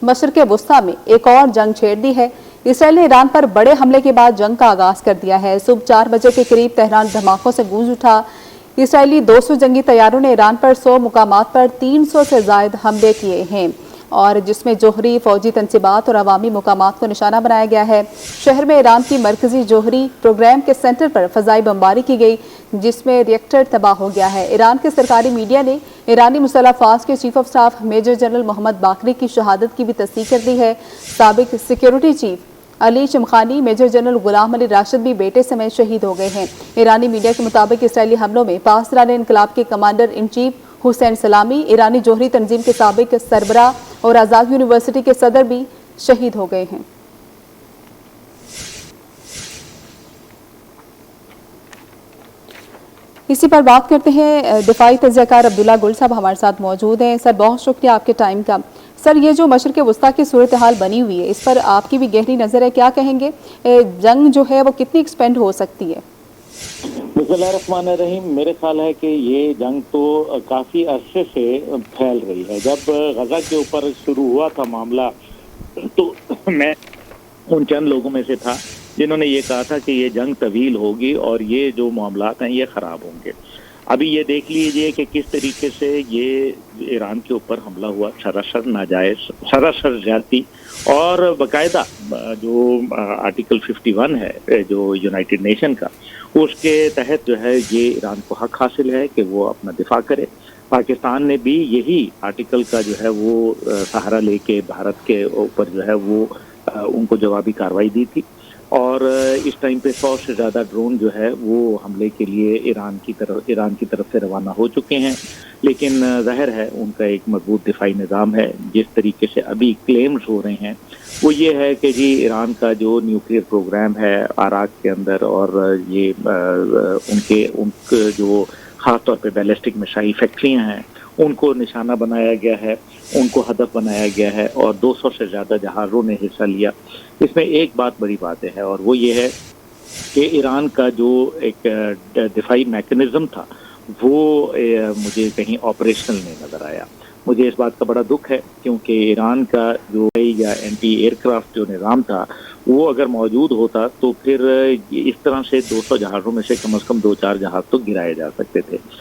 मशरिक़ वस्ता में एक और जंग छेड़ दी है। इसराइल ने ईरान पर बड़े हमले के बाद जंग का आगाज कर दिया है। सुबह 4 बजे के करीब तेहरान धमाकों से गूंज उठा। इसराइली 200 जंगी तैयारों ने ईरान पर 100 मुकामात पर 300 से ज़ायद हमले किए हैं, और जिसमें जोहरी, फौजी तनसीबात और अवामी मुकामात को निशाना बनाया गया है। शहर में ईरान की मरकजी जोहरी प्रोग्राम के सेंटर पर फ़ज़ाई बमबारी की गई, जिसमें रिएक्टर तबाह हो गया है। ईरान के सरकारी मीडिया ने ईरानी मुसल्लह फ़ौज के chief of staff major general Mohammad Bagheri की शहादत की भी तस्दीक कर दी है। साबिक security chief Ali Chamkhani, major general Ghulam Ali Rashid भी बेटे समेत शहीद हो गए हैं। ईरानी मीडिया के मुताबिक इसराइली हमलों में पासदार इनकलाब के कमांडर इन चीफ हुसैन सलामी, ईरानी जोहरी तंजीम के साबिक सरबरा और आज़ाद यूनिवर्सिटी के सदर भी शहीद हो गए हैं। इसी पर बात करते हैं, दिफाई तज्ज़ियाकार अब्दुल्ला गुल साहब हमारे साथ मौजूद हैं। सर, बहुत शुक्रिया आपके टाइम का। सर, ये जो मशरिक़ वस्ता की सूरत हाल बनी हुई है, इस पर आपकी भी गहरी नज़र है, क्या कहेंगे? जंग जो है वो कितनी एक्सपेंड हो सकती है? बिस्मिल्लाहिर्रहमानिर्रहीम। मेरे ख्याल है कि ये जंग तो काफ़ी अरसे से फैल रही है। जब गजा के ऊपर शुरू हुआ था मामला, तो मैं उन चंद लोगों में से था जिन्होंने ये कहा था कि ये जंग तवील होगी और ये जो मामलात हैं ये ख़राब होंगे। अभी ये देख लीजिए कि किस तरीके से ये ईरान के ऊपर हमला हुआ, सरासर नाजायज़, सरासर ज़्यादती, और बाकायदा जो आर्टिकल 51 है जो यूनाइटेड नेशन का, उसके तहत जो है ये ईरान को हक हासिल है कि वो अपना दिफा करे। पाकिस्तान ने भी यही आर्टिकल का जो है वो सहारा लेके भारत के ऊपर जो है वो उनको जवाबी कार्रवाई दी थी, और इस टाइम पे 100 से ज़्यादा ड्रोन जो है वो हमले के लिए ईरान की तरफ से रवाना हो चुके हैं। लेकिन ज़ाहिर है उनका एक मजबूत दिफाई निज़ाम है। जिस तरीके से अभी क्लेम्स हो रहे हैं वो ये है कि जी ईरान का जो न्यूक्लियर प्रोग्राम है इराक के अंदर, और ये उनके जो ख़ास तौर पे बैलिस्टिक मिसाइल फैक्ट्रियाँ हैं उनको निशाना बनाया गया है, उनको हदफ बनाया गया है, और 200 से ज़्यादा जहाज़ों ने हिस्सा लिया। इसमें एक बड़ी बात है, और वो ये है कि ईरान का जो एक दिफाई मैकेनिज़्म था वो मुझे कहीं ऑपरेशनल नहीं नज़र आया। मुझे इस बात का बड़ा दुख है, क्योंकि ईरान का जो या एंटी एयरक्राफ्ट जो निज़ाम था वो अगर मौजूद होता तो फिर इस तरह से 200 जहाज़ों में से कम 2-4 जहाज़ तो गिराए जा सकते थे।